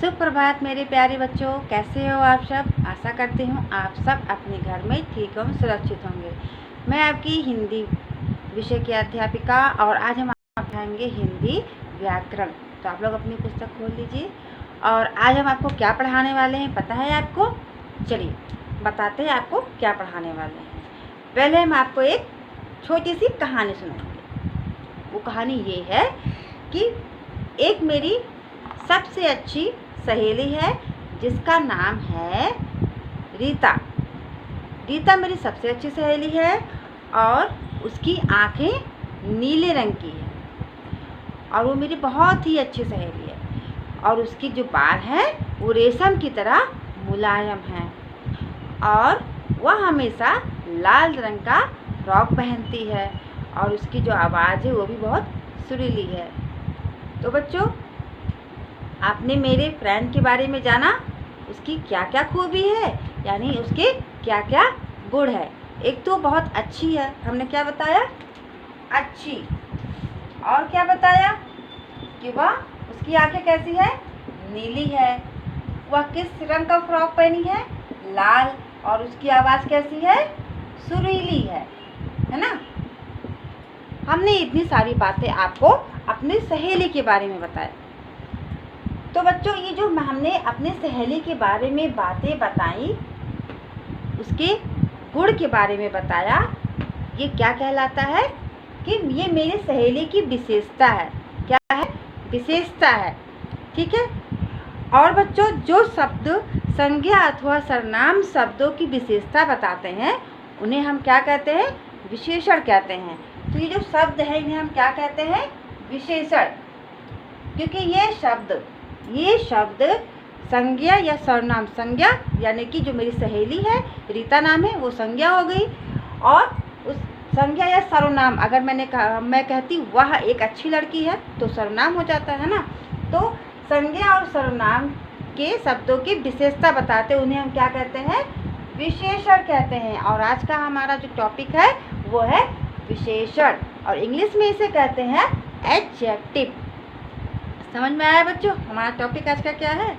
सुप्रभात मेरे प्यारे बच्चों, कैसे हो आप सब। आशा करती हूँ आप सब अपने घर में ठीक होंगे, सुरक्षित होंगे। मैं आपकी हिंदी विषय की अध्यापिका और आज हम आपको पढ़ाएंगे हिंदी व्याकरण। तो आप लोग अपनी पुस्तक खोल लीजिए और आज हम आपको क्या पढ़ाने वाले हैं पता है आपको? चलिए बताते हैं आपको क्या पढ़ाने वाले हैं। पहले हम आपको एक छोटी सी कहानी सुनाएंगे। वो कहानी ये है कि एक मेरी सबसे अच्छी सहेली है जिसका नाम है रीता। रीता मेरी सबसे अच्छी सहेली है और उसकी आंखें नीले रंग की है और वो मेरी बहुत ही अच्छी सहेली है और उसकी जो बाल हैं वो रेशम की तरह मुलायम हैं और वह हमेशा लाल रंग का फ्रॉक पहनती है और उसकी जो आवाज़ है वो भी बहुत सुरीली है। तो बच्चों, आपने मेरे फ्रेंड के बारे में जाना, उसकी क्या क्या खूबी है, यानी उसके क्या क्या गुण है। एक तो बहुत अच्छी है, हमने क्या बताया? अच्छी। और क्या बताया कि वह उसकी आंखें कैसी है? नीली है। वह किस रंग का फ्रॉक पहनी है? लाल। और उसकी आवाज़ कैसी है? सुरीली है ना। हमने इतनी सारी बातें आपको अपनी सहेली के बारे में बताया। तो बच्चों, ये जो हमने अपने सहेली के बारे में बातें बताई, उसके गुण के बारे में बताया, ये क्या कहलाता है कि ये मेरी सहेली की विशेषता है। क्या है? विशेषता है। ठीक है। और बच्चों, जो शब्द संज्ञा अथवा सर्वनाम शब्दों की विशेषता बताते हैं उन्हें हम क्या कहते हैं? विशेषण कहते हैं। तो ये जो शब्द है इन्हें हम क्या कहते हैं? विशेषण। क्योंकि ये शब्द संज्ञा या सर्वनाम, संज्ञा यानी कि जो मेरी सहेली है रीता नाम है वो संज्ञा हो गई, और उस संज्ञा या सर्वनाम अगर मैं कहती वह एक अच्छी लड़की है तो सर्वनाम हो जाता है ना। तो संज्ञा और सर्वनाम के शब्दों की विशेषता बताते उन्हें हम क्या कहते हैं? विशेषण कहते हैं। और आज का हमारा जो टॉपिक है वो है विशेषण, और इंग्लिश में इसे कहते हैं एडजेक्टिव। समझ में आया बच्चों हमारा टॉपिक आज का क्या है?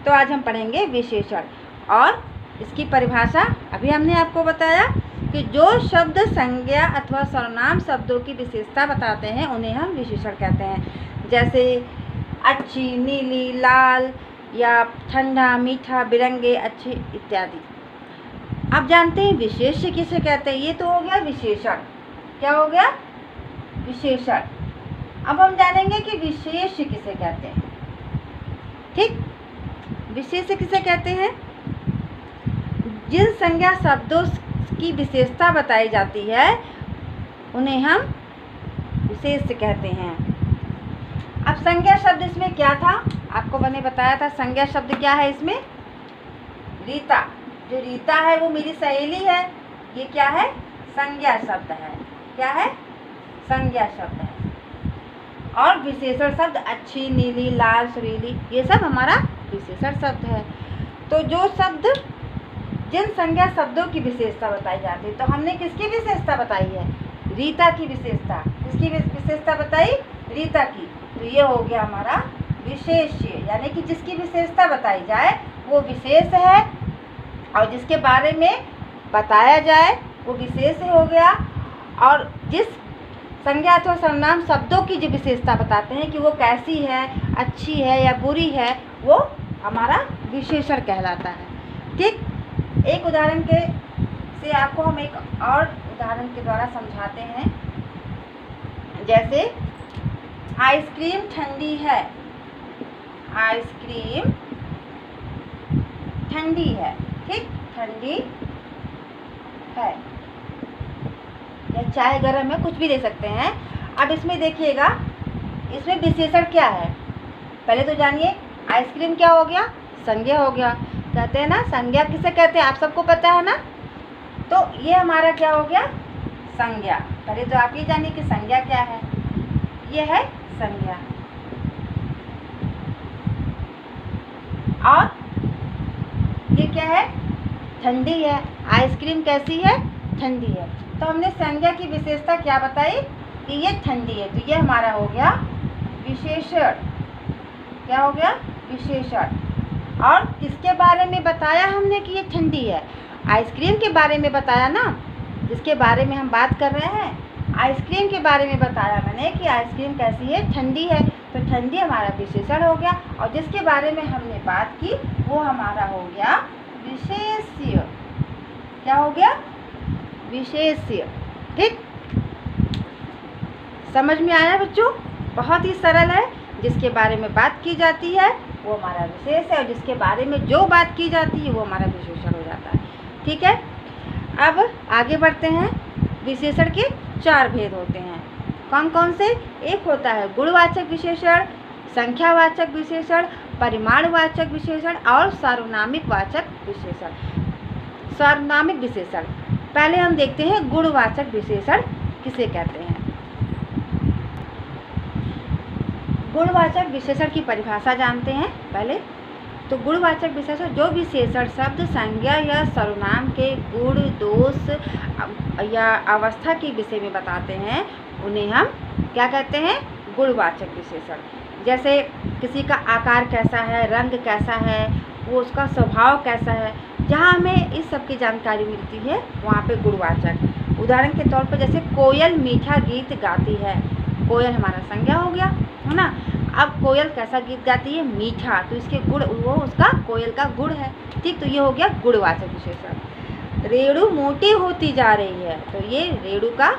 तो आज हम पढ़ेंगे विशेषण, और इसकी परिभाषा अभी हमने आपको बताया कि जो शब्द संज्ञा अथवा सर्वनाम शब्दों की विशेषता बताते हैं उन्हें हम विशेषण कहते हैं। जैसे अच्छी, नीली, लाल, या ठंडा, मीठा, बिरंगे, अच्छे इत्यादि। आप जानते हैं विशेष्य किसे कहते हैं? ये तो हो गया विशेषण। क्या हो गया? विशेषण। अब हम जानेंगे कि विशेष्य किसे कहते हैं। ठीक, विशेष्य किसे कहते हैं? जिन संज्ञा शब्दों की विशेषता बताई जाती है उन्हें हम विशेष्य कहते हैं। अब संज्ञा शब्द इसमें क्या था? आपको मैंने बताया था संज्ञा शब्द क्या है इसमें? रीता। जो रीता है वो मेरी सहेली है, ये क्या है? संज्ञा शब्द है। क्या है? संज्ञा शब्द है। और विशेषण शब्द अच्छी, नीली, लाल, सुरीली, ये सब हमारा विशेषण शब्द है। तो जो शब्द जिन संज्ञा शब्दों की विशेषता बताई जाती है, तो हमने किसकी विशेषता बताई है? रीता की विशेषता। किसकी विशेषता बताई? रीता की। तो ये हो गया हमारा विशेष्य, यानी कि जिसकी विशेषता बताई जाए वो विशेष है और जिसके बारे में बताया जाए वो विशेष हो गया। और जिस संज्ञा अथवा सर्वनाम शब्दों की जो विशेषता बताते हैं कि वो कैसी है, अच्छी है या बुरी है, वो हमारा विशेषण कहलाता है। ठीक, एक उदाहरण से आपको हम एक और उदाहरण के द्वारा समझाते हैं। जैसे आइसक्रीम ठंडी है। आइसक्रीम ठंडी है। ठीक, ठंडी है, या चाय गरम है, कुछ भी दे सकते हैं। अब इसमें देखिएगा, इसमें विशेषण क्या है? पहले तो जानिए, आइसक्रीम क्या हो गया? संज्ञा हो गया। कहते हैं ना संज्ञा किसे कहते हैं, आप सबको पता है ना। तो ये हमारा क्या हो गया? संज्ञा। पहले तो आप ये जानिए कि संज्ञा क्या है। ये है संज्ञा। और ये क्या है? ठंडी है। आइसक्रीम कैसी है? ठंडी है। तो हमने संज्ञा की विशेषता क्या बताई कि ये ठंडी है, तो ये हमारा हो गया विशेषण। क्या हो गया? विशेषण। और किसके बारे में बताया हमने कि ये ठंडी है? आइसक्रीम के बारे में बताया ना, जिसके बारे में हम बात कर रहे हैं, आइसक्रीम के बारे में बताया मैंने कि आइसक्रीम कैसी है? ठंडी है। तो ठंडी हमारा विशेषण हो गया, और जिसके बारे में हमने बात की वो हमारा हो गया विशेष्य। क्या हो गया? विशेष्य। ठीक, समझ में आया बच्चों? बहुत ही सरल है। जिसके बारे में बात की जाती है वो हमारा विशेष है, और जिसके बारे में जो बात की जाती है वो हमारा विशेषण हो जाता है। ठीक है, अब आगे बढ़ते हैं। विशेषण के 4 भेद होते हैं। कौन कौन से? एक होता है गुणवाचक विशेषण, संख्यावाचक विशेषण, परिमाणवाचक विशेषण और सार्वनामिक वाचक विशेषण। सार्वनामिक विशेषण पहले हम देखते हैं। गुणवाचक विशेषण किसे कहते हैं? गुणवाचक विशेषण की परिभाषा जानते हैं पहले। तो गुणवाचक विशेषण जो विशेषण शब्द, संज्ञा या सर्वनाम के गुण, दोष या अवस्था के विषय में बताते हैं उन्हें हम क्या कहते हैं? गुणवाचक विशेषण। जैसे किसी का आकार कैसा है, रंग कैसा है, वो उसका स्वभाव कैसा है, जहाँ हमें इस सब की जानकारी मिलती है वहाँ पे गुणवाचक। उदाहरण के तौर पर जैसे कोयल मीठा गीत गाती है। कोयल हमारा संज्ञा हो गया, है ना। अब कोयल कैसा गीत गाती है? मीठा। तो इसके गुण, वो उसका कोयल का गुण है। ठीक, तो ये हो गया गुणवाचक विशेषण। रेणु मोटी होती जा रही है, तो ये रेणु का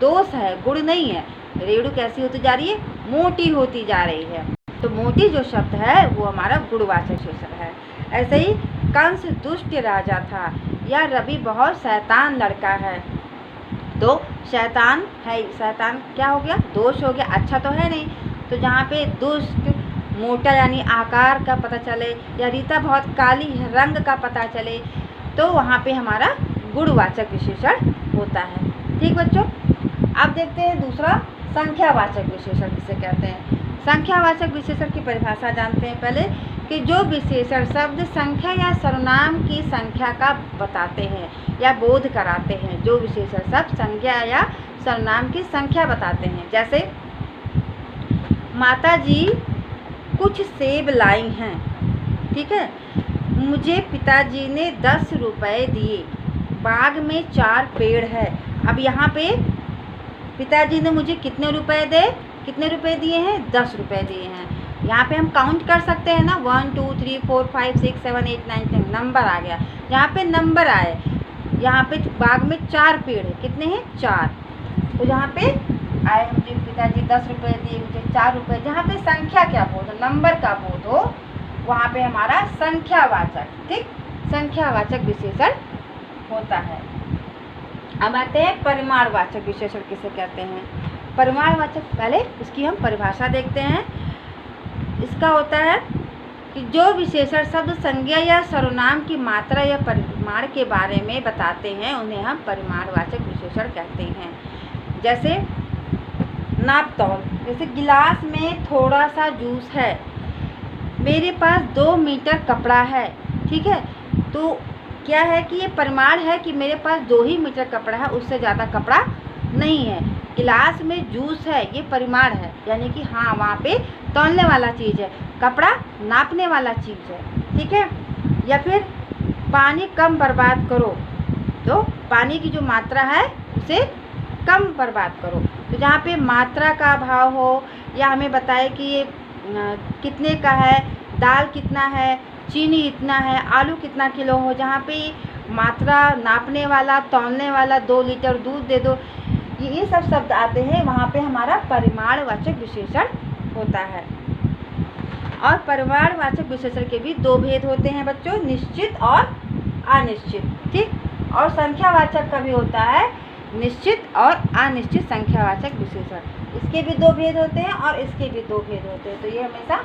दोष है, गुण नहीं है। रेणु कैसी होती जा रही है? मोटी होती जा रही है। तो मोटी जो शब्द है वो हमारा गुणवाचक विशेषण है। ऐसे ही कंस दुष्ट राजा था, या रवि बहुत शैतान लड़का है। तो शैतान है, शैतान क्या हो गया? दोष हो गया, अच्छा तो है नहीं। तो जहाँ पे दुष्ट, मोटा यानी आकार का पता चले, या रीता बहुत काली है, रंग का पता चले, तो वहाँ पे हमारा गुणवाचक विशेषण होता है। ठीक बच्चों, अब देखते हैं दूसरा संख्यावाचक विशेषण किसे कहते हैं। संख्यावाचक विशेषण की परिभाषा जानते हैं पहले कि जो विशेषण शब्द, संख्या या सर्वनाम की संख्या का बताते हैं या बोध कराते हैं। जो विशेषण शब्द, संज्ञा या सर्वनाम की संख्या बताते हैं। जैसे माता जी कुछ सेब लाई हैं। ठीक है, मुझे पिताजी ने 10 रुपये दिए। बाग में 4 पेड़ है। अब यहाँ पे पिताजी ने मुझे कितने रुपए दिए हैं? 10 रुपये दिए हैं। यहाँ पे हम काउंट कर सकते हैं ना, 1 2 3 4 5 6 7 8 9 10 नंबर आ गया। यहाँ पे नंबर आए, यहाँ पे बाग में 4 पेड़ है। कितने हैं? 4। तो यहाँ पे आए मुझे पिताजी 10 रुपये दिए, मुझे 4 रुपये। जहाँ पे संख्या क्या बोध हो, नंबर का बोध हो, वहाँ पे हमारा संख्यावाचक, ठीक, संख्यावाचक विशेषण होता है। अब आते हैं परिमाणवाचक विशेषण किसे कहते हैं। परिमाणवाचक, पहले उसकी हम परिभाषा देखते हैं। इसका होता है कि जो विशेषण शब्द, संज्ञा या सर्वनाम की मात्रा या परिमाण के बारे में बताते हैं उन्हें हम परिमाणवाचक विशेषण कहते हैं। जैसे नाप तौल, जैसे गिलास में थोड़ा सा जूस है, मेरे पास 2 मीटर कपड़ा है। ठीक है, तो क्या है कि ये परिमाण है कि मेरे पास 2 ही मीटर कपड़ा है, उससे ज़्यादा कपड़ा नहीं है। गिलास में जूस है, ये परिमाण है, यानी कि हाँ वहाँ पे तौलने वाला चीज़ है, कपड़ा नापने वाला चीज़ है। ठीक है, या फिर पानी कम बर्बाद करो, तो पानी की जो मात्रा है उसे कम बर्बाद करो। तो जहाँ पे मात्रा का अभाव हो, या हमें बताए कि ये कितने का है, दाल कितना है, चीनी इतना है, आलू कितना किलो हो, जहाँ पे मात्रा नापने वाला, तौलने वाला, 2 लीटर दूध दे दो, ये सब शब्द आते हैं, वहाँ पे हमारा परिमाणवाचक विशेषण होता है। और परिमाणवाचक विशेषण के भी 2 भेद होते हैं बच्चों, निश्चित और अनिश्चित। ठीक, और संख्यावाचक का भी होता है निश्चित और अनिश्चित संख्यावाचक विशेषण। इसके भी 2 भेद होते हैं और इसके भी 2 भेद होते हैं। तो ये हमेशा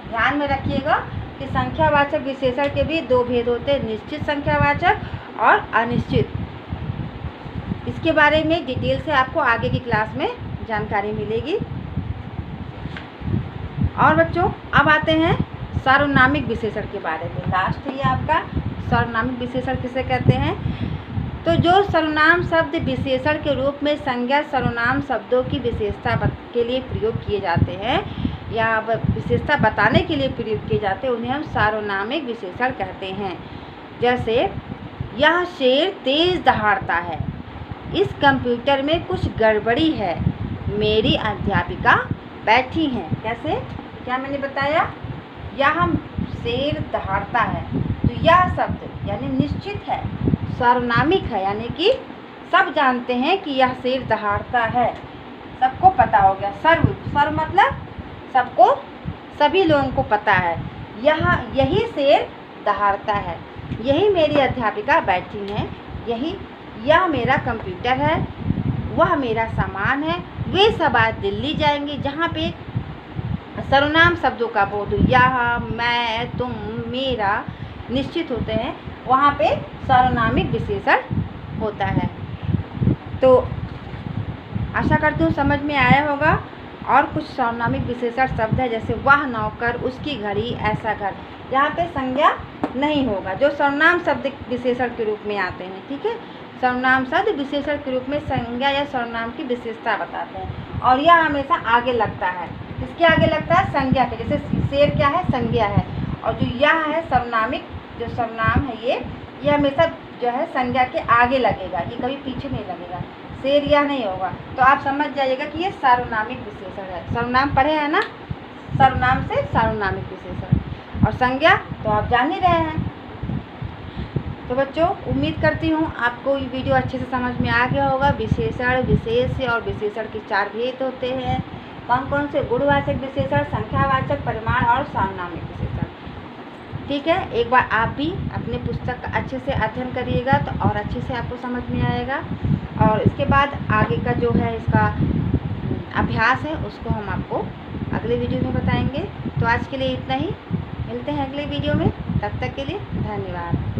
ध्यान में रखिएगा कि संख्यावाचक विशेषण के भी 2 भेद होते हैं, निश्चित संख्यावाचक और अनिश्चित। इसके बारे में डिटेल से आपको आगे की क्लास में जानकारी मिलेगी। और बच्चों अब आते हैं सार्वनामिक विशेषण के बारे में। लास्ट है ये आपका सार्वनामिक विशेषण किसे कहते हैं। तो जो सर्वनाम शब्द विशेषण के रूप में संज्ञा सर्वनाम शब्दों की विशेषता के लिए प्रयोग किए जाते हैं, या विशेषता बताने के लिए प्रयोग किए जाते हैं उन्हें हम सार्वनामिक विशेषण कहते हैं। जैसे यह शेर तेज दहाड़ता है, इस कंप्यूटर में कुछ गड़बड़ी है, मेरी अध्यापिका बैठी हैं। कैसे, क्या मैंने बताया, यह शेर दहाड़ता है, तो यह शब्द यानी निश्चित है, सार्वनामिक है, यानी कि सब जानते हैं कि यह शेर दहाड़ता है, सबको पता हो गया। सर्व मतलब सबको, सभी लोगों को पता है। यही शेर दहाड़ता है, यही मेरी अध्यापिका बैठी हैं, यह मेरा कंप्यूटर है, वह मेरा सामान है, वे सब आज दिल्ली जाएंगे। जहाँ पे सर्वनाम शब्दों का बोध यह, मैं, तुम, मेरा निश्चित होते हैं, वहाँ पे सार्वनामिक विशेषण होता है। तो आशा करती हूँ समझ में आया होगा। और कुछ सार्वनामिक विशेषण शब्द है, जैसे वह नौकर, उसकी घड़ी, ऐसा घर, यहाँ पे संज्ञा नहीं होगा, जो सर्वनाम शब्द विशेषण के रूप में आते हैं। ठीक है, सर्वनाम शब्द विशेषण के रूप में संज्ञा या सर्वनाम की विशेषता बताते हैं, और यह हमेशा आगे लगता है। किसके आगे लगता है, संज्ञा के। जैसे शेर क्या है, संज्ञा है, और जो यह है सर्वनामिक, जो सर्वनाम है ये हमेशा जो है संज्ञा के आगे लगेगा, ये कभी पीछे नहीं लगेगा। शेर यह नहीं होगा, तो आप समझ जाइएगा कि ये सार्वनामिक विशेषण है। सर्वनाम पढ़े हैं ना, सर्वनाम से सार्वनामिक विशेषण, और संज्ञा तो आप जान ही रहे हैं। तो बच्चों, उम्मीद करती हूँ आपको ये वीडियो अच्छे से समझ में आ गया होगा। विशेषण, विशेष्य और विशेषण के 4 भेद होते हैं। कौन कौन से, गुणवाचक विशेषण, संख्यावाचक, परिमाण और सार्वनामिक विशेषण। ठीक है, एक बार आप भी अपने पुस्तक का अच्छे से अध्ययन करिएगा तो और अच्छे से आपको समझ में आएगा, और इसके बाद आगे का जो है इसका अभ्यास है उसको हम आपको अगले वीडियो में बताएंगे। तो आज के लिए इतना ही, मिलते हैं अगले वीडियो में, तब तक के लिए धन्यवाद।